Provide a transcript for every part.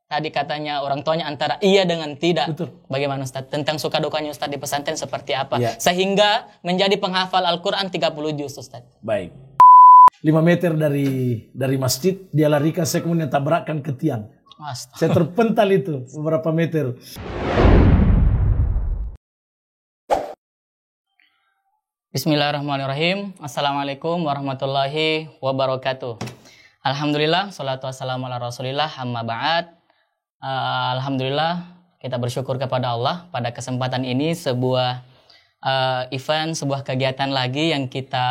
tadi katanya orang tuanya antara iya dengan tidak. Betul. Bagaimana Ustaz? Tentang suka dukanya Ustaz di pesantren seperti apa? Ya. Sehingga menjadi penghafal Al-Quran 30 juz Ustaz. Baik. 5 meter dari masjid, dia larikan, saya kemudian tabrakkan ke tiang. Saya terpental itu beberapa meter. Bismillahirrahmanirrahim. Assalamualaikum warahmatullahi wabarakatuh. Alhamdulillah, salatu wassalamu ala rasulillah, amma ba'd. Alhamdulillah, kita bersyukur kepada Allah pada kesempatan ini sebuah event, sebuah kegiatan lagi yang kita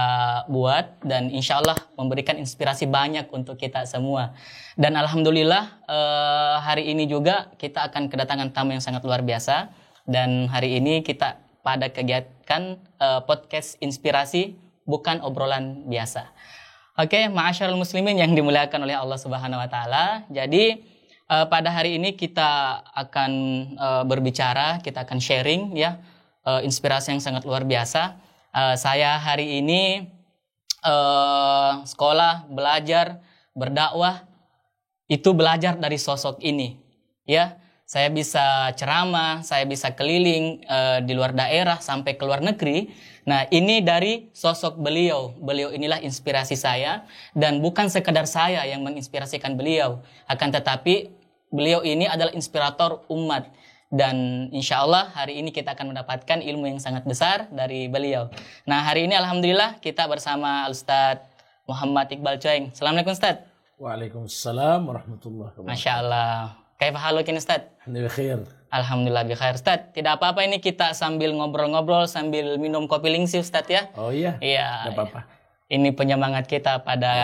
buat dan insya Allah memberikan inspirasi banyak untuk kita semua. Dan alhamdulillah hari ini juga kita akan kedatangan tamu yang sangat luar biasa. Dan hari ini kita pada kegiatan podcast inspirasi bukan obrolan biasa. Oke, ma'asyarul muslimin yang dimuliakan oleh Allah Subhanahu wa taala. Jadi pada hari ini kita akan berbicara, kita akan sharing ya inspirasi yang sangat luar biasa. Saya hari ini sekolah, belajar, berdakwah itu belajar dari sosok ini ya. Saya bisa ceramah, saya bisa keliling di luar daerah sampai ke luar negeri. Nah, ini dari sosok beliau. Beliau inilah inspirasi saya dan bukan sekadar saya yang menginspirasikan beliau, akan tetapi beliau ini adalah inspirator umat. Dan insya Allah hari ini kita akan mendapatkan ilmu yang sangat besar dari beliau. Nah, hari ini alhamdulillah kita bersama Ustadz Muhammad Iqbal Coeng. Assalamualaikum Ustadz. Waalaikumsalam warahmatullahi wabarakatuh. Masya Allah. Kaifa halukin Ustadz? Alhamdulillah bikhair Ustadz. Tidak apa-apa ini kita sambil ngobrol-ngobrol sambil minum kopi lingsi Ustadz ya. Oh iya? Iya. Tidak apa-apa. Ini penyemangat kita pada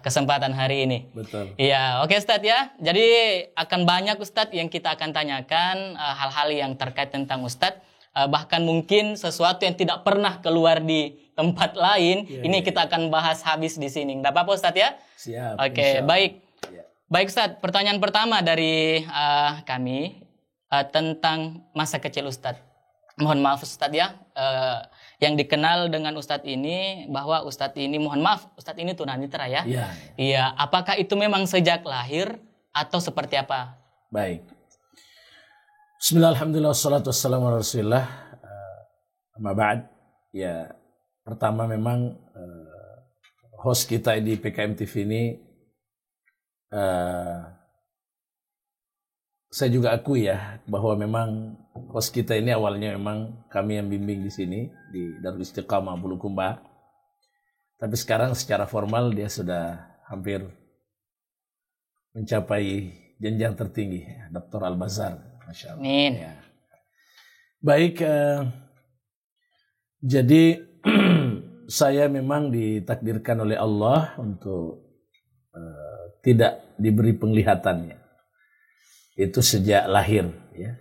kesempatan hari ini. Betul. Iya, oke Ustadz ya. Jadi akan banyak Ustadz yang kita akan tanyakan hal-hal yang terkait tentang Ustadz. Bahkan mungkin sesuatu yang tidak pernah keluar di tempat lain. Ini kita akan bahas habis di sini. Tidak apa-apa Ustadz ya? Siap. Oke, baik. Baik Ustadz, pertanyaan pertama dari kami tentang masa kecil Ustadz. Mohon maaf Ustadz ya, yang dikenal dengan Ustadz ini bahwa Ustadz ini, mohon maaf, Ustadz ini tunanetra ya. Iya. Iya, apakah itu memang sejak lahir atau seperti apa? Baik. Bismillah, alhamdulillah, wassalatu wassalamu ala rasulillah. Amma ba'd. Ya, pertama memang host kita di PKM TV ini saya juga akui ya bahwa memang host kita ini awalnya memang kami yang bimbing di sini di Darul Istiqamah Bulukumba. Tapi sekarang secara formal dia sudah hampir mencapai jenjang tertinggi, Dr. Al-Bazar, Masya Allah. Amin. Ya. Baik, jadi saya memang ditakdirkan oleh Allah untuk tidak diberi penglihatannya. Itu sejak lahir ya.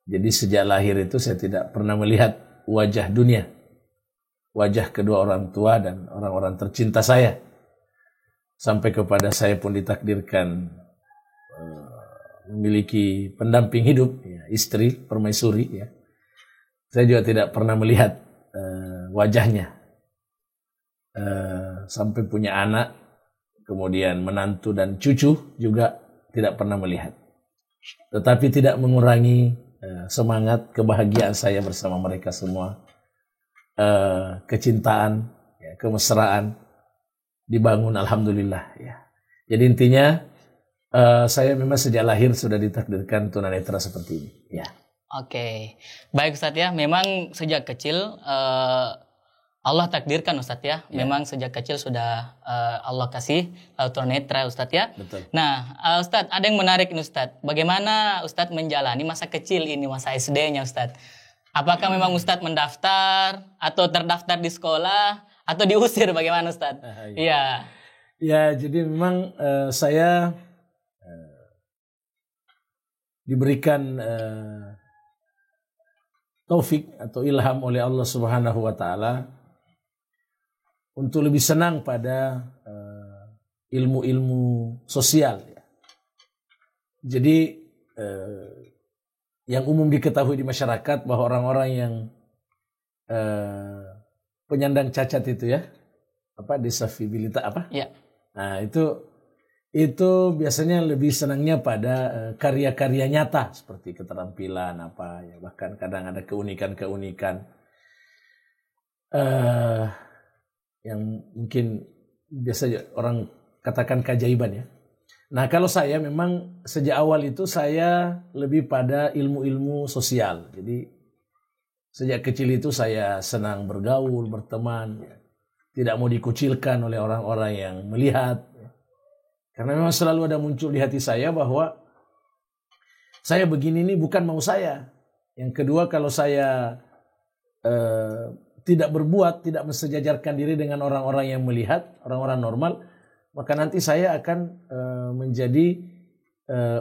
Jadi sejak lahir itu saya tidak pernah melihat wajah dunia, wajah kedua orang tua dan orang-orang tercinta saya. Sampai kepada saya pun ditakdirkan memiliki pendamping hidup ya, istri permaisuri ya. Saya juga tidak pernah melihat wajahnya. Sampai punya anak, kemudian menantu dan cucu juga tidak pernah melihat. Tetapi tidak mengurangi semangat, kebahagiaan saya bersama mereka semua. Kecintaan, ya, kemesraan dibangun alhamdulillah ya. Jadi intinya saya memang sejak lahir sudah ditakdirkan tunanetra seperti ini ya. Oke. Baik Ustadz ya, memang sejak kecil Allah takdirkan Ustadz ya. Memang sejak kecil sudah Allah kasih tunanetra Ustadz ya. Betul. Nah Ustadz, ada yang menarik nih Ustadz. Bagaimana Ustadz menjalani masa kecil ini, masa SD-nya Ustadz? Apakah memang Ustadz mendaftar atau terdaftar di sekolah atau diusir, bagaimana Ustadz? Iya. Ya, jadi memang saya diberikan taufik atau ilham oleh Allah Subhanahu wa taala untuk lebih senang pada ilmu-ilmu sosial ya. Jadi yang umum diketahui di masyarakat bahwa orang-orang yang penyandang cacat itu ya, apa disabilitas apa? Ya. Nah, itu itu biasanya lebih senangnya pada karya-karya nyata seperti keterampilan apa ya, bahkan kadang ada keunikan-keunikan yang mungkin biasa orang katakan keajaiban ya. Nah, kalau saya memang sejak awal itu saya lebih pada ilmu-ilmu sosial. Jadi sejak kecil itu saya senang bergaul, berteman, ya. Tidak mau dikucilkan oleh orang-orang yang melihat. Karena memang selalu ada muncul di hati saya bahwa saya begini ini bukan mau saya. Yang kedua, kalau saya tidak berbuat, tidak mensejajarkan diri dengan orang-orang yang melihat, orang-orang normal, maka nanti saya akan menjadi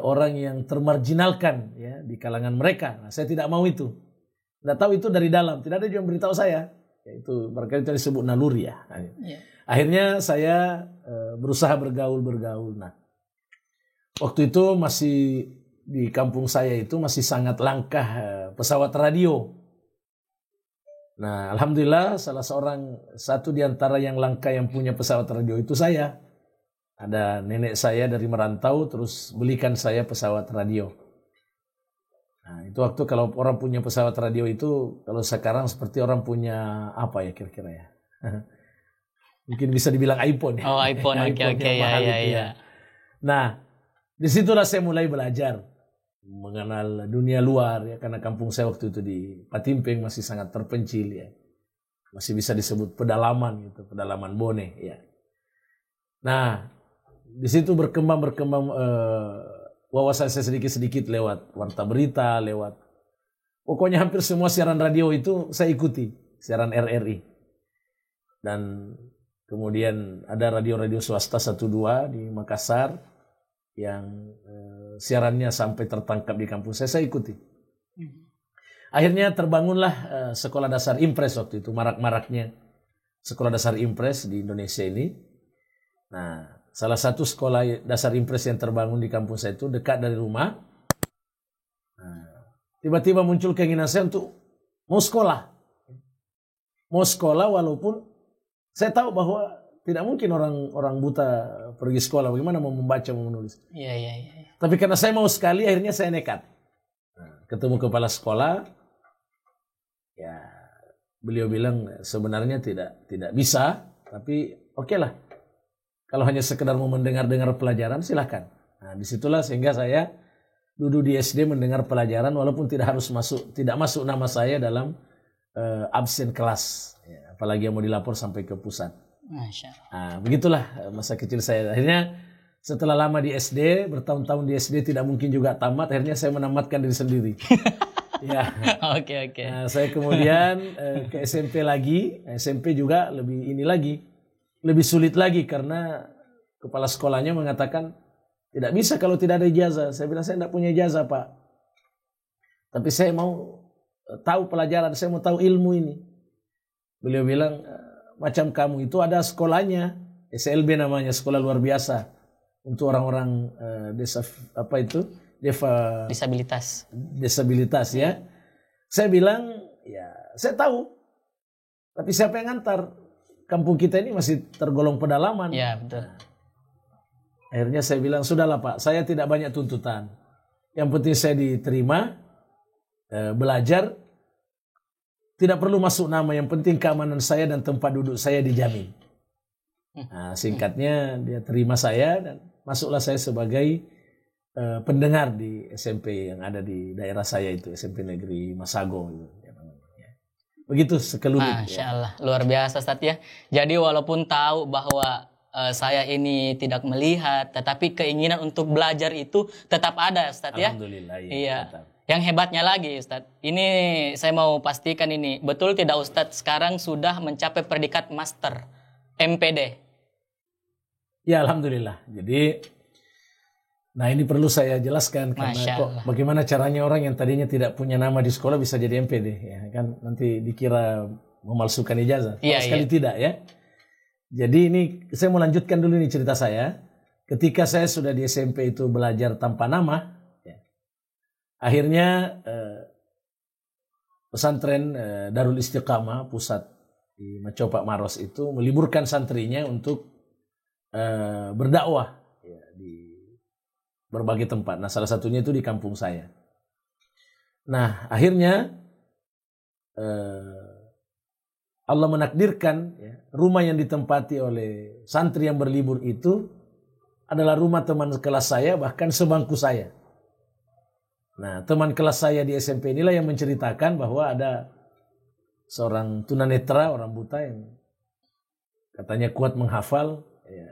orang yang termarginalkan ya di kalangan mereka. Nah, saya tidak mau itu. Tidak tahu itu dari dalam, tidak ada yang beritahu saya. Itu barangkali itu disebut naluri ya. Akhirnya saya berusaha bergaul. Nah, waktu itu masih di kampung saya itu masih sangat langka pesawat radio. Nah, alhamdulillah satu di antara yang langka yang punya pesawat radio itu saya. Ada nenek saya dari merantau terus belikan saya pesawat radio. Nah, itu waktu kalau orang punya pesawat radio itu, kalau sekarang seperti orang punya apa ya kira-kira ya. Mungkin bisa dibilang iPhone ya. Oh, iPhone, oke ya. Nah, disitulah saya mulai belajar mengenal dunia luar ya, karena kampung saya waktu itu di Patimpeng masih sangat terpencil ya. Masih bisa disebut pedalaman gitu, pedalaman Bone ya. Nah, di situ berkembang wawasan saya sedikit-sedikit lewat warta berita, lewat pokoknya hampir semua siaran radio itu saya ikuti, siaran RRI. Dan kemudian ada radio-radio swasta 1-2 di Makassar yang siarannya sampai tertangkap di kampung saya ikuti. Akhirnya terbangunlah sekolah dasar Impres waktu itu, marak-maraknya sekolah dasar Impres di Indonesia ini. Nah, salah satu sekolah dasar Impres yang terbangun di kampung saya itu dekat dari rumah. Nah, tiba-tiba muncul keinginan saya untuk mau sekolah. Mau sekolah walaupun saya tahu bahwa tidak mungkin orang buta pergi sekolah. Bagaimana mau membaca, mau menulis. Iya. Tapi karena saya mau sekali, akhirnya saya nekat. Nah, ketemu kepala sekolah. Ya, beliau bilang sebenarnya tidak bisa. Tapi oke lah. Kalau hanya sekedar mau mendengar pelajaran, silahkan. Nah, disitulah sehingga saya duduk di SD mendengar pelajaran walaupun tidak masuk nama saya dalam absen kelas. Ya, apalagi yang mau dilapor sampai ke pusat. Masya Allah. Nah, begitulah masa kecil saya. Akhirnya setelah lama di SD, bertahun-tahun di SD tidak mungkin juga tamat. Akhirnya saya menamatkan diri sendiri. Ya. Oke. Nah, saya kemudian ke SMP lagi. SMP juga lebih sulit lagi karena kepala sekolahnya mengatakan tidak bisa kalau tidak ada ijazah. Saya bilang saya tidak punya ijazah, Pak. Tapi saya mau tahu pelajaran, saya mau tahu ilmu ini. Beliau bilang macam kamu itu ada sekolahnya, SLB namanya, sekolah luar biasa untuk orang-orang disabilitas ya. Saya bilang ya saya tahu, tapi siapa yang ngantar? Kampung kita ini masih tergolong pedalaman. Ya, betul. Akhirnya saya bilang, sudahlah Pak, saya tidak banyak tuntutan. Yang penting saya diterima, belajar, tidak perlu masuk nama, yang penting keamanan saya dan tempat duduk saya dijamin. Nah, singkatnya dia terima saya dan masuklah saya sebagai pendengar di SMP yang ada di daerah saya itu, SMP Negeri Masago gitu. Begitu sekelumit. Masya Allah, luar biasa Ustadz ya. Jadi walaupun tahu bahwa saya ini tidak melihat, tetapi keinginan untuk belajar itu tetap ada Ustadz ya. Alhamdulillah. Iya. Yang hebatnya lagi Ustadz, ini saya mau pastikan ini, betul tidak Ustadz sekarang sudah mencapai predikat master MPD? Ya Alhamdulillah. Jadi, nah ini perlu saya jelaskan karena bagaimana caranya orang yang tadinya tidak punya nama di sekolah bisa jadi MPD ya kan, nanti dikira memalsukan ijazah. Sekali tidak ya. Jadi ini saya mau lanjutkan dulu nih cerita saya. Ketika saya sudah di SMP itu belajar tanpa nama ya. Akhirnya pesantren Darul Istiqamah pusat di Macopak Maros itu meliburkan santrinya untuk berdakwah ya, di berbagai tempat. Nah, salah satunya itu di kampung saya. Nah, akhirnya Allah menakdirkan ya, rumah yang ditempati oleh santri yang berlibur itu adalah rumah teman kelas saya, bahkan sebangku saya. Nah, teman kelas saya di SMP inilah yang menceritakan bahwa ada seorang tunanetra, orang buta yang katanya kuat menghafal, ya,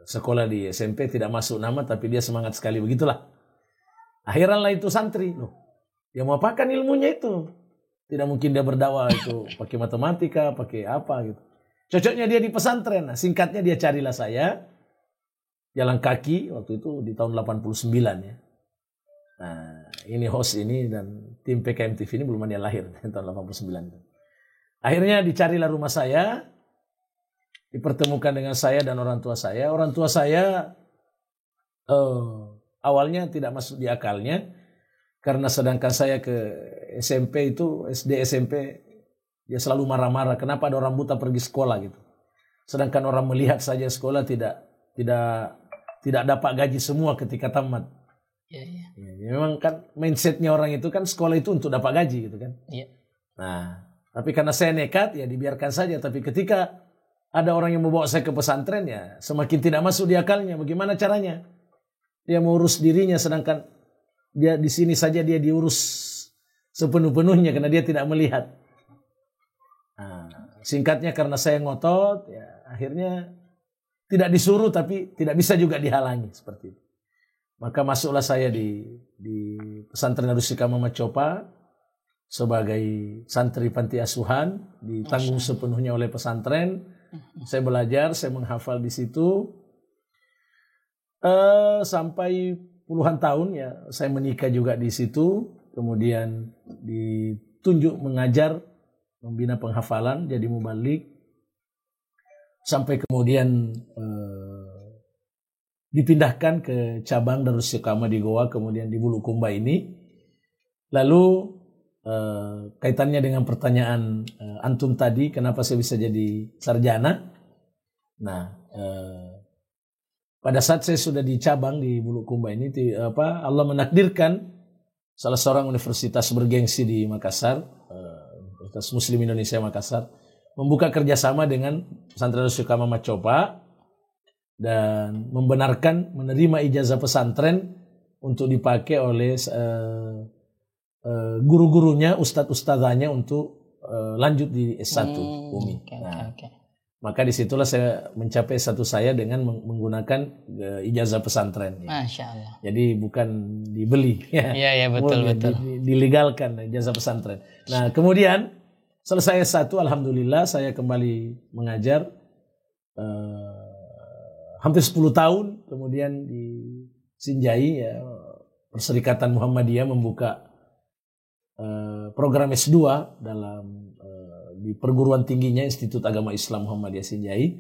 sekolah di SMP tidak masuk nama, tapi dia semangat sekali, begitulah. Akhirnya itu santri, loh, dia mau apakan ilmunya itu? Tidak mungkin dia berdakwah itu pakai matematika, pakai apa gitu. Cocoknya dia di pesantren. Nah, singkatnya dia carilah saya, jalan kaki waktu itu di tahun 89 ya. Nah, ini host ini dan tim PKM TV ini belum ada yang lahir tahun 89. Akhirnya dicarilah rumah saya, dipertemukan dengan saya dan orang tua saya. Orang tua saya awalnya tidak masuk di akalnya, karena sedangkan saya ke SMP itu, SD SMP, dia selalu marah-marah. Kenapa ada orang buta pergi sekolah gitu? Sedangkan orang melihat saja sekolah tidak dapat gaji semua ketika tamat. Ya, memang kan mindsetnya orang itu kan sekolah itu untuk dapat gaji gitu kan. Ya. Nah, tapi karena saya nekat ya dibiarkan saja. Tapi ketika ada orang yang membawa saya ke pesantren ya semakin tidak masuk di akalnya. Bagaimana caranya? Dia mau urus dirinya sedangkan dia di sini saja dia diurus sepenuh-penuhnya karena dia tidak melihat. Nah, singkatnya karena saya ngotot ya akhirnya tidak disuruh tapi tidak bisa juga dihalangi seperti itu. Maka masuklah saya di pesantren Darussikam Muhammad Chopa sebagai santri panti asuhan, ditanggung sepenuhnya oleh pesantren. Saya belajar, saya menghafal di situ sampai puluhan tahun ya. Saya menikah juga di situ, kemudian ditunjuk mengajar, membina penghafalan, jadi mubalik, sampai kemudian dipindahkan ke cabang Darussikam di Goa, kemudian di Bulukumba ini. Lalu kaitannya dengan pertanyaan antum tadi, kenapa saya bisa jadi sarjana? Nah, pada saat saya sudah di cabang di Bulukumba ini, Allah menakdirkan salah seorang universitas bergengsi di Makassar, Universitas Muslim Indonesia Makassar, membuka kerjasama dengan pesantren Darussikam Muhammad Chopa dan membenarkan menerima ijazah pesantren untuk dipakai oleh guru-gurunya, ustadz-ustadzanya untuk lanjut di S1 UMI. Maka disitulah saya mencapai S1 saya dengan menggunakan ijazah pesantren. Masya Allah. Jadi bukan dibeli. Iya, betul. Dilegalkan ijazah pesantren. Nah, kemudian selesai S1, alhamdulillah saya kembali mengajar hampir 10 tahun. Kemudian di Sinjai ya, Perserikatan Muhammadiyah membuka program S2 dalam di perguruan tingginya Institut Agama Islam Muhammadiyah Sinjai.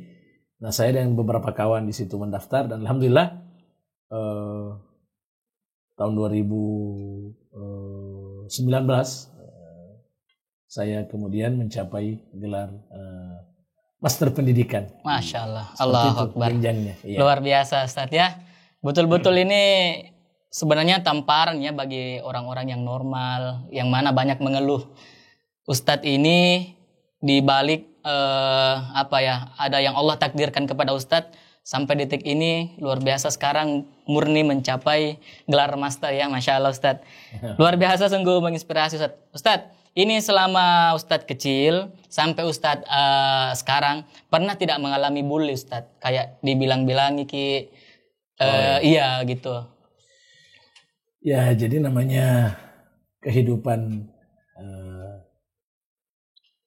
Nah, saya dan beberapa kawan di situ mendaftar dan alhamdulillah tahun 2019 saya kemudian mencapai gelar Master Pendidikan. Masya Allah. Allahu Akbar. Ya. Luar biasa Ustadz ya. Betul-betul ini sebenarnya tamparan ya bagi orang-orang yang normal, yang mana banyak mengeluh. Ustadz ini di balik ada yang Allah takdirkan kepada Ustadz sampai detik ini luar biasa sekarang murni mencapai gelar master ya, Masya Allah Ustadz. Luar biasa sungguh menginspirasi Ustadz. Ustadz, ini selama Ustadz kecil sampai Ustadz sekarang pernah tidak mengalami bully Ustadz? Kayak dibilang-bilang iya gitu. Ya, jadi namanya kehidupan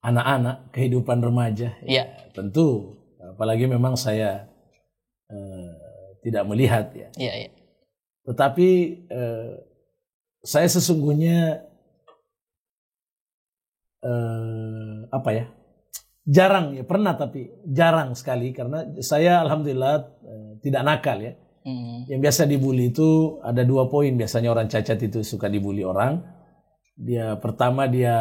anak-anak, kehidupan remaja. Ya, tentu, apalagi memang saya tidak melihat ya. Iya. Tetapi saya sesungguhnya jarang ya, pernah tapi jarang sekali karena saya alhamdulillah tidak nakal ya. Yang biasa dibully itu ada 2 poin biasanya orang cacat itu suka dibully orang. Pertama dia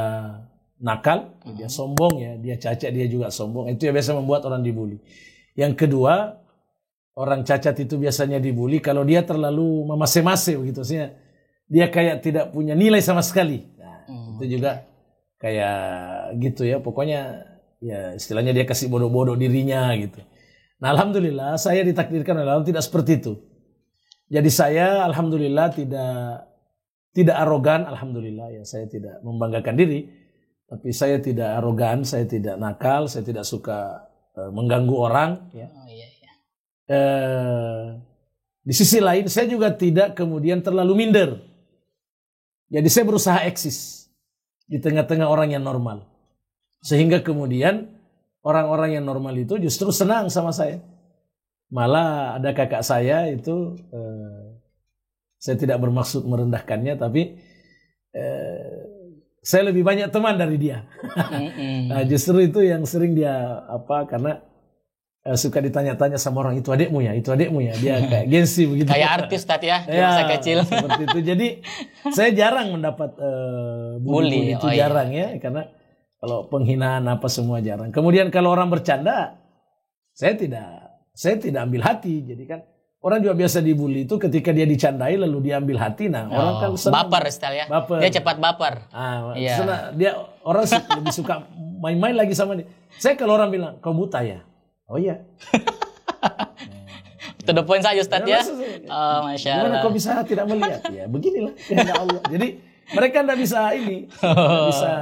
nakal, dia sombong ya, dia cacat dia juga sombong. Itu yang biasa membuat orang dibully. Yang kedua, orang cacat itu biasanya dibully kalau dia terlalu memase-mase begitu. Maksudnya dia kayak tidak punya nilai sama sekali. Nah, itu juga kayak gitu ya. Pokoknya ya istilahnya dia kasih bodoh-bodoh dirinya gitu. Nah, alhamdulillah saya ditakdirkan oleh Allah tidak seperti itu. Jadi saya alhamdulillah tidak arogan, alhamdulillah ya, saya tidak membanggakan diri, tapi saya tidak arogan, saya tidak nakal, saya tidak suka mengganggu orang ya. Di sisi lain saya juga tidak kemudian terlalu minder. Jadi saya berusaha eksis di tengah-tengah orang yang normal. Sehingga kemudian orang-orang yang normal itu justru senang sama saya. Malah ada kakak saya itu, saya tidak bermaksud merendahkannya, tapi saya lebih banyak teman dari dia. Nah, justru itu yang sering dia karena suka ditanya-tanya sama orang, itu adikmu ya, dia kayak gengsi begitu. Kayak artis tadi ya, di masa kecil. Seperti itu. Jadi saya jarang mendapat bully itu jarang ya, karena kalau penghinaan apa semua jarang. Kemudian kalau orang bercanda, saya tidak ambil hati. Jadi kan orang juga biasa dibully itu ketika dia dicandai lalu dia ambil hati. Nah, orang kan senang. Baper style ya. Baper. Dia cepat baper. Orang lebih suka main-main lagi sama dia. Saya kalau orang bilang, "Kau buta ya?" "Oh iya." To the point saja Ustaz ya. Oh, Masya Allah. Gimana kau bisa tidak melihat? Ya beginilah kehendak Allah. Jadi mereka tidak bisa ini. Bisa.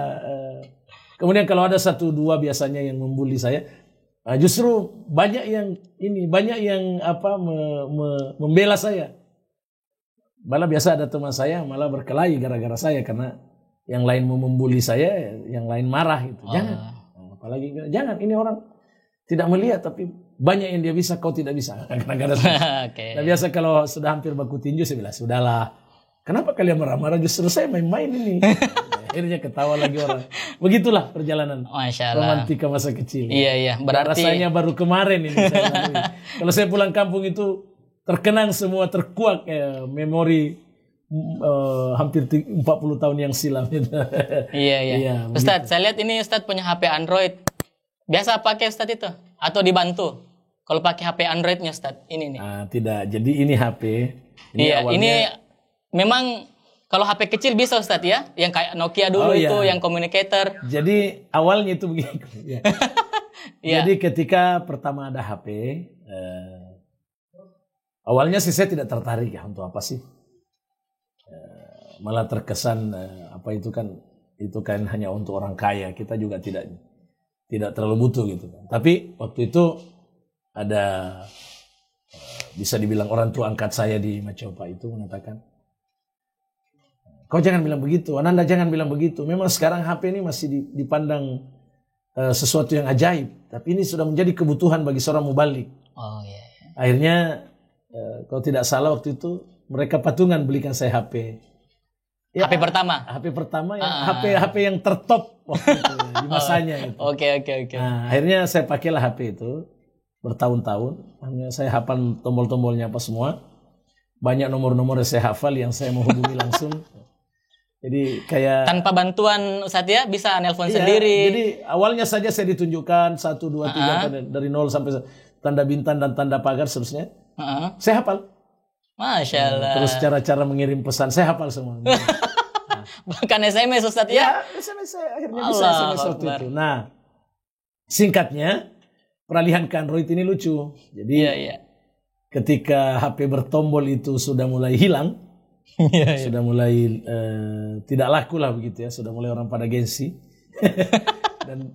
Kemudian kalau ada 1-2 biasanya yang membuli saya, justru banyak yang membela saya. Malah biasa ada teman saya malah berkelahi gara-gara saya karena yang lain mau membuli saya, yang lain marah gitu. Jangan. Apalagi jangan, ini orang tidak melihat tapi banyak yang dia bisa, kau tidak bisa. Kadang-kadang. Okay. Nah, biasa kalau sudah hampir baku tinju saya bilang, "Sudahlah. Kenapa kalian marah-marah? Justru saya main-main ini." Akhirnya ketawa lagi orang. Begitulah perjalanan romantika masa kecil. Iya. Berarti rasanya baru kemarin ini saya lalui. Kalau saya pulang kampung itu terkenang semua, terkuak memori hampir 40 tahun yang silam. Iya. Ustadz, saya lihat ini Ustadz punya HP Android. Biasa pakai Ustadz itu? Atau dibantu? Kalau pakai HP Androidnya Ustadz, ini nih. Tidak, jadi ini HP. Ini memang kalau HP kecil bisa Ustadz ya, yang kayak Nokia dulu itu, yang communicator. Jadi awalnya itu begini. Jadi ketika pertama ada HP, awalnya sih saya tidak tertarik ya, untuk apa sih? Malah terkesan itu kan hanya untuk orang kaya. Kita juga tidak terlalu butuh gitu. Tapi waktu itu ada bisa dibilang orang tua angkat saya di Macopa itu mengatakan, "Kau jangan bilang begitu, Ananda jangan bilang begitu. Memang sekarang HP ini masih dipandang sesuatu yang ajaib. Tapi ini sudah menjadi kebutuhan bagi seorang mubalik." Akhirnya, kalau tidak salah waktu itu, mereka patungan belikan saya HP. Ya, HP pertama? HP pertama, HP yang tertop waktu itu, di masanya. Oke. Nah, akhirnya saya pakailah HP itu bertahun-tahun. Hanya saya hafal tombol-tombolnya apa semua. Banyak nomor-nomor yang saya hafal yang saya menghubungi langsung. Jadi kayak tanpa bantuan Ustadz ya, bisa nelpon sendiri. Jadi awalnya saja saya ditunjukkan 1, 2, 3 dari 0 sampai tanda bintang dan tanda pagar seterusnya. Saya hafal. Masya Allah. Terus cara-cara mengirim pesan saya hafal semua. Bahkan SMS Ustadz ya? SMS saya akhirnya bisa SMS waktu itu. Nah, singkatnya peralihan ke Android ini lucu. Jadi ketika HP bertombol itu sudah mulai hilang, sudah mulai tidak laku lah begitu ya, sudah mulai orang pada gengsi. Dan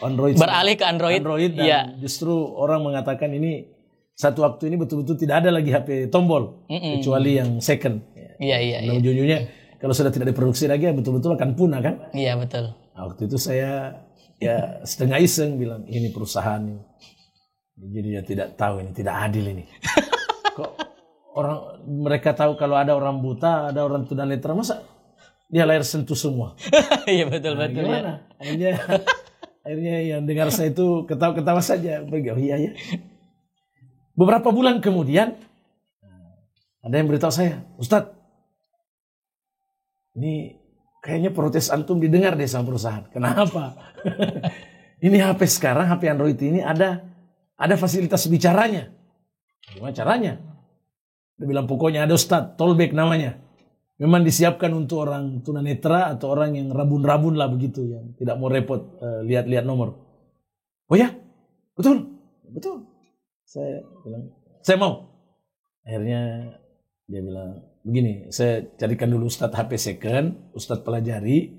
Android beralih ke Android dan justru orang mengatakan ini satu waktu ini betul-betul tidak ada lagi HP tombol kecuali yang second. Iya. Ujung-ujungnya kalau sudah tidak diproduksi lagi betul-betul akan punah kan? Iya betul. Nah, waktu itu saya setengah iseng bilang ini perusahaan ini. Jadi dia tidak tahu ini, tidak adil ini. Kok mereka tahu kalau ada orang buta, ada orang tunanetra, masa dia layar sentuh semua? Iya betul. Gimana? Akhirnya yang dengar saya itu ketawa-ketawa saja. Oh iya ya. Beberapa bulan kemudian ada yang beritahu saya, "Ustadz, ini kayaknya protes antum didengar deh sama perusahaan." "Kenapa?" "Ini HP sekarang, HP Android ini ada fasilitas bicaranya." Gimana caranya? Dia bilang pokoknya ada Ustadz, tollback namanya. Memang disiapkan untuk orang tunanetra atau orang yang rabun-rabun lah begitu, yang tidak mau repot lihat-lihat nomor. Oh ya, betul. Saya bilang, saya mau. Akhirnya dia bilang, begini, saya carikan dulu Ustadz HP second, Ustadz pelajari.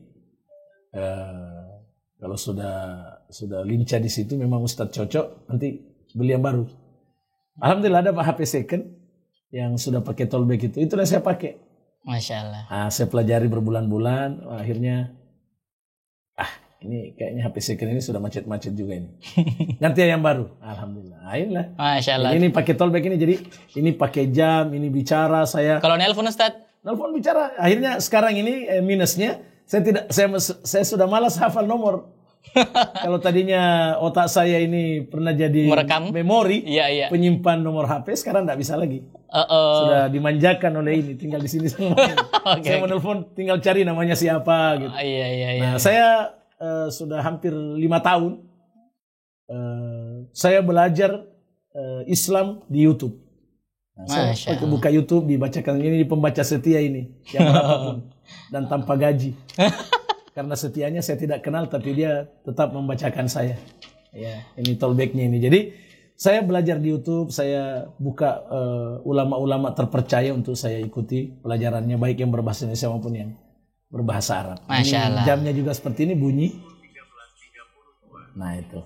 Kalau sudah lincah di situ, memang Ustadz cocok, nanti beli yang baru. Alhamdulillah ada HP second yang sudah pakai tollback itu. Itulah saya pakai. Masya Allah. Saya pelajari berbulan-bulan, akhirnya ini kayaknya HP second ini sudah macet-macet juga ini. Ganti yang baru. Alhamdulillah. Inilah. Masya Allah. Ini pakai tollback ini, jadi ini pakai jam, ini bicara saya. Kalau nelpon Ustadz? Nelpon bicara. Akhirnya sekarang ini minusnya saya sudah malas hafal nomor. Kalau tadinya otak saya ini pernah jadi merekam memori, iya. penyimpan nomor HP, sekarang tidak bisa lagi. Sudah dimanjakan oleh ini, tinggal di sini semua. Saya menelpon, tinggal cari namanya siapa gitu. Iya. Nah, saya sudah hampir 5 tahun saya belajar Islam di YouTube. Nah, saya buka YouTube, dibacakan ini pembaca setia ini yang berapapun dan tanpa gaji. Karena setianya saya tidak kenal, tapi dia tetap membacakan saya. Ya, ini tollbacknya ini. Jadi saya belajar di YouTube, saya buka ulama-ulama terpercaya untuk saya ikuti pelajarannya, baik yang berbahasa Indonesia maupun yang berbahasa Arab. Masya Allah. Jamnya juga seperti ini bunyi. Nah itu.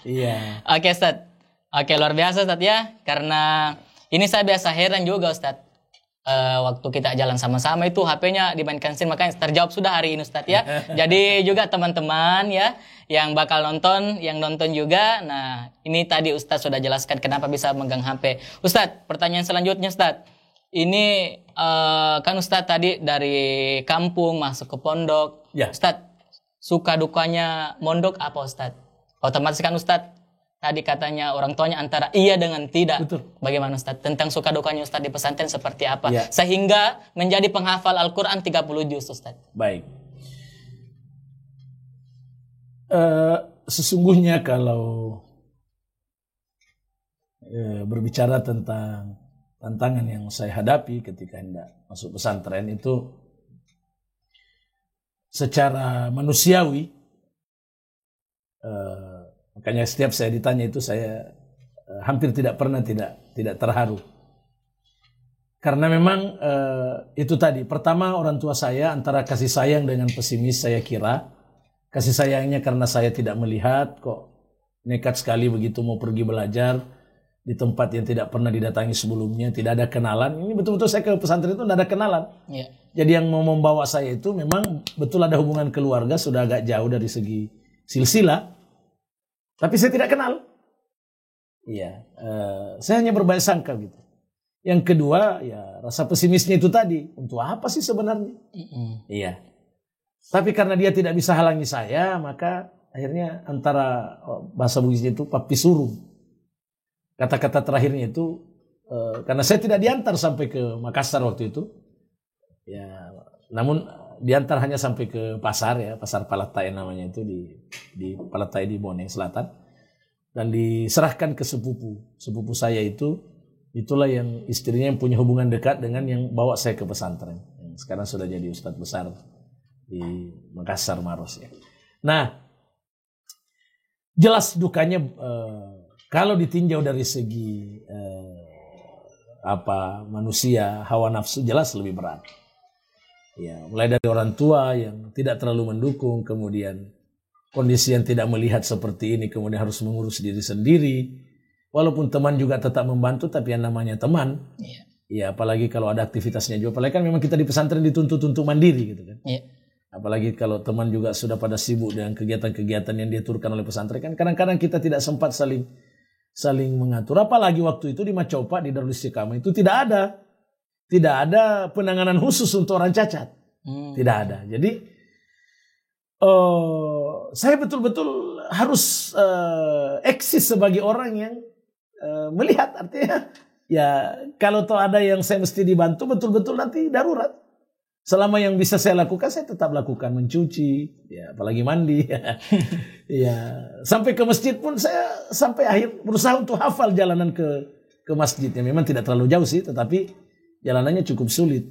Iya. Oke Ustadz. Oke, luar biasa Ustadz ya. Karena ini saya biasa heran juga Ustadz. Waktu kita jalan sama-sama itu HP-nya dimainkan scene, makanya terjawab sudah hari ini Ustadz ya. Jadi juga teman-teman ya yang bakal nonton, yang nonton juga. Nah ini tadi Ustadz sudah jelaskan kenapa bisa megang HP. Ustadz, pertanyaan selanjutnya Ustadz. Ini kan Ustadz tadi dari kampung masuk ke pondok. Ya. Ustadz, suka dukanya mondok apa Ustadz? Otomatis kan Ustadz tadi katanya orang tuanya antara iya dengan tidak. Betul. Bagaimana Ustadz? Tentang suka dukanya Ustadz di pesantren seperti apa? Ya. Sehingga menjadi penghafal Al-Quran 30 juz Ustadz. Baik. Sesungguhnya kalau berbicara tentang tantangan yang saya hadapi ketika hendak masuk pesantren itu secara manusiawi, makanya setiap saya ditanya itu saya hampir tidak pernah tidak terharu. Karena memang itu tadi, pertama orang tua saya antara kasih sayang dengan pesimis saya kira. Kasih sayangnya karena saya tidak melihat kok nekat sekali begitu mau pergi belajar di tempat yang tidak pernah didatangi sebelumnya, tidak ada kenalan. Ini betul-betul saya ke pesantren itu tidak ada kenalan. Yeah. Jadi yang mau membawa saya itu memang betul ada hubungan keluarga, sudah agak jauh dari segi silsilah. Tapi saya tidak kenal. Iya, saya hanya berbaik sangka gitu. Yang kedua, ya rasa pesimisnya itu tadi. Untuk apa sih sebenarnya? Iya. Tapi karena dia tidak bisa halangi saya, maka akhirnya antara bahasa Bugisnya itu papi suruh. Kata-kata terakhirnya itu, karena saya tidak diantar sampai ke Makassar waktu itu. Ya, namun diantar hanya sampai ke pasar ya, pasar Palatai namanya itu di Palatai di Bone Selatan, dan diserahkan ke sepupu saya itu, itulah yang istrinya yang punya hubungan dekat dengan yang bawa saya ke pesantren, yang sekarang sudah jadi ustadz besar di Makassar Maros ya. Nah, jelas dukanya kalau ditinjau dari segi manusia, hawa nafsu jelas lebih berat. Ya, mulai dari orang tua yang tidak terlalu mendukung, kemudian kondisi yang tidak melihat seperti ini, kemudian harus mengurus diri sendiri. Walaupun teman juga tetap membantu, tapi yang namanya teman, ya apalagi kalau ada aktivitasnya juga. Apalagi kan memang kita di pesantren dituntut untuk mandiri gitu kan. Apalagi kalau teman juga sudah pada sibuk dengan kegiatan-kegiatan yang diaturkan oleh pesantren, kan kadang-kadang kita tidak sempat saling mengatur. Apalagi waktu itu di Macopa, di Darul Istiqamah itu tidak ada penanganan khusus untuk orang cacat. Tidak ada. Jadi saya betul-betul harus eksis sebagai orang yang melihat. Artinya ya kalau ada yang saya mesti dibantu betul-betul nanti darurat. Selama yang bisa saya lakukan, saya tetap lakukan, mencuci, ya, apalagi mandi. Ya, sampai ke masjid pun saya sampai akhir berusaha untuk hafal jalanan ke masjidnya. Memang tidak terlalu jauh sih, tetapi jalanannya cukup sulit.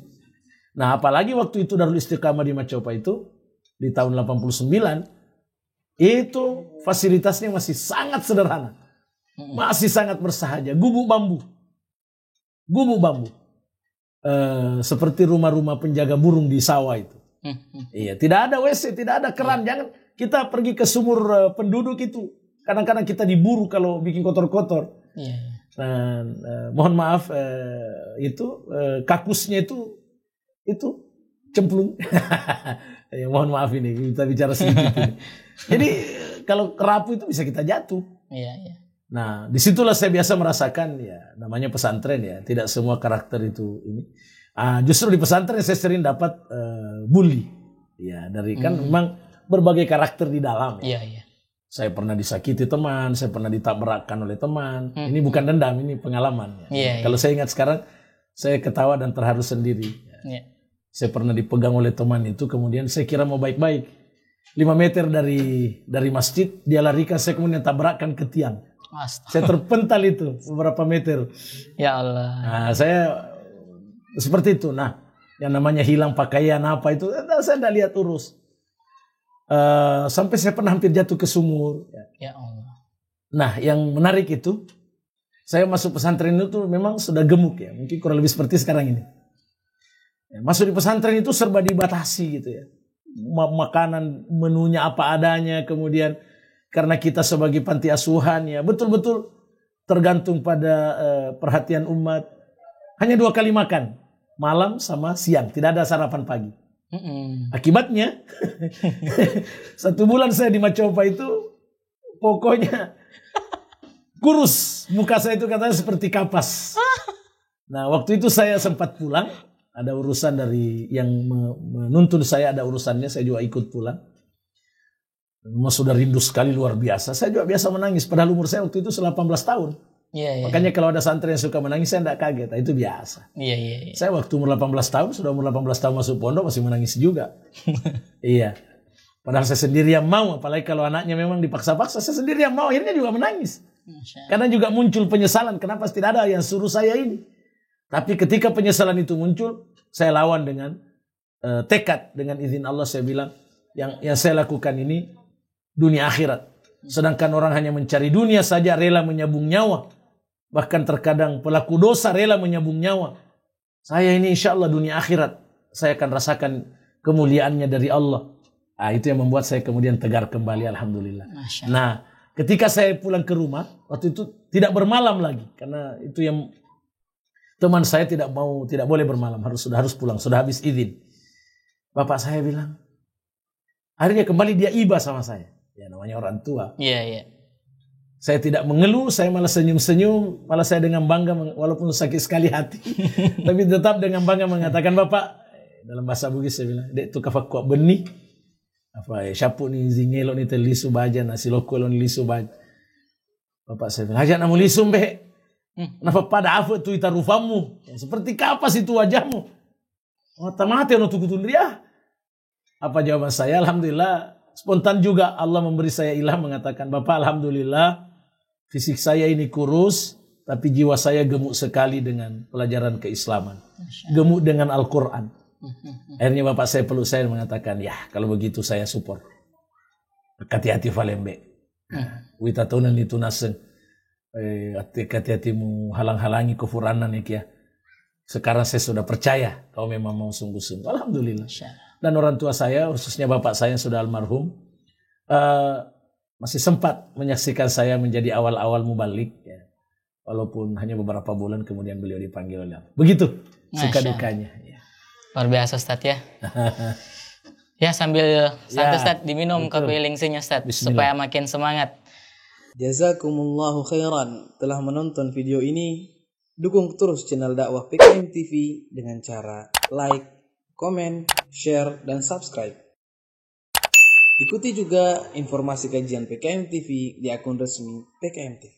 Nah, apalagi waktu itu Darul Istiqamah di Macopa itu di tahun 89, itu fasilitasnya masih sangat sederhana. Masih sangat bersahaja, gubuk bambu. Seperti rumah-rumah penjaga burung di sawah itu. Iya, tidak ada WC, tidak ada keran. Jangan kita pergi ke sumur penduduk itu. Kadang-kadang kita diburu kalau bikin kotor-kotor. Dan mohon maaf, itu kakusnya itu cemplung. Ya, mohon maaf ini kita bicara sedikit ini. Jadi kalau rapuh itu bisa kita jatuh. Iya. Nah, disitulah saya biasa merasakan ya namanya pesantren ya. Tidak semua karakter itu ini. Justru di pesantren saya sering dapat bully. Ya, dari kan memang berbagai karakter di dalam. Ya. Iya. Saya pernah disakiti teman, saya pernah ditabrakkan oleh teman. Ini bukan dendam, ini pengalaman. Ya. Kalau saya ingat sekarang, saya ketawa dan terharu sendiri. Ya. Saya pernah dipegang oleh teman itu, kemudian saya kira mau baik-baik. 5 meter dari masjid, dia larikan, saya kemudian tabrakkan ke tiang. Saya terpental itu beberapa meter. Ya Allah. Nah, saya seperti itu. Nah, yang namanya hilang pakaian apa itu, saya tidak lihat urus. Sampai saya pernah hampir jatuh ke sumur. Ya Allah. Nah, yang menarik itu, saya masuk pesantren itu memang sudah gemuk ya. Mungkin kurang lebih seperti sekarang ini. Masuk di pesantren itu serba dibatasi gitu ya. Makanan menunya apa adanya, kemudian karena kita sebagai panti asuhan ya betul-betul tergantung pada perhatian umat. Hanya 2 kali makan, malam sama siang, tidak ada sarapan pagi. Akibatnya 1 bulan saya di Macopa itu pokoknya kurus, muka saya itu katanya seperti kapas. Nah, waktu itu saya sempat pulang, ada urusan dari yang menuntun saya, ada urusannya, saya juga ikut pulang. Memang sudah rindu sekali luar biasa. Saya juga biasa menangis. Padahal umur saya waktu itu 18 tahun. Makanya kalau ada santri yang suka menangis, saya tidak kaget. Itu biasa. Saya waktu umur 18 tahun, sudah umur 18 tahun masuk pondok, masih menangis juga. Iya. Padahal saya sendiri yang mau. Apalagi kalau anaknya memang dipaksa-paksa, saya sendiri yang mau. Akhirnya juga menangis. Karena juga muncul penyesalan. Kenapa tidak ada yang suruh saya ini? Tapi ketika penyesalan itu muncul, saya lawan dengan tekad. Dengan izin Allah saya bilang, yang saya lakukan ini dunia akhirat. Sedangkan orang hanya mencari dunia saja rela menyabung nyawa. Bahkan terkadang pelaku dosa rela menyabung nyawa. Saya ini insya Allah dunia akhirat. Saya akan rasakan kemuliaannya dari Allah. Itu yang membuat saya kemudian tegar kembali. Alhamdulillah. Nah, ketika saya pulang ke rumah, waktu itu tidak bermalam lagi. Karena itu yang teman saya tidak boleh bermalam. Harus pulang. Sudah habis izin. Bapak saya bilang, akhirnya kembali dia iba sama saya. Ya namanya orang tua. Iya. Saya tidak mengeluh, saya malah senyum-senyum, malah saya dengan bangga, walaupun sakit sekali hati, tapi tetap dengan bangga mengatakan, Bapak, dalam bahasa Bugis saya bilang, dek tu kafak kuat benih, apa syapu ni zingelo ni telisu baja, nasi loko ni lisu baja. Bapak saya bilang, hajat namu lisu mbek, napa pada afu tu itarufamu, seperti kapas itu wajahmu, mata-mata yang tukutun dia. Apa jawaban saya? Alhamdulillah. Spontan juga Allah memberi saya ilham mengatakan, Bapak alhamdulillah fisik saya ini kurus, tapi jiwa saya gemuk sekali dengan pelajaran keislaman. Gemuk dengan Al-Quran. Akhirnya Bapak saya peluk saya dan mengatakan, ya kalau begitu saya support. Hati-hati Falembe. Wita tunan itu nasen. Hati-hatimu halang-halangi kufuranan ya. Sekarang saya sudah percaya kau memang mau sungguh-sungguh. Alhamdulillah. Dan orang tua saya, khususnya bapak saya yang sudah almarhum, masih sempat menyaksikan saya menjadi awal-awal mubalik. Ya. Walaupun hanya beberapa bulan kemudian beliau dipanggil oleh Allah. Begitu suka dukanya. Ya. Luar biasa Ustaz ya. Ya sambil santai Ustaz diminum kopi lingsingnya Ustaz. Supaya makin semangat. Jazakumullahu khairan telah menonton video ini. Dukung terus channel dakwah PKM TV dengan cara like, komen, share, dan subscribe. Ikuti juga informasi kajian PKM TV di akun resmi PKM TV.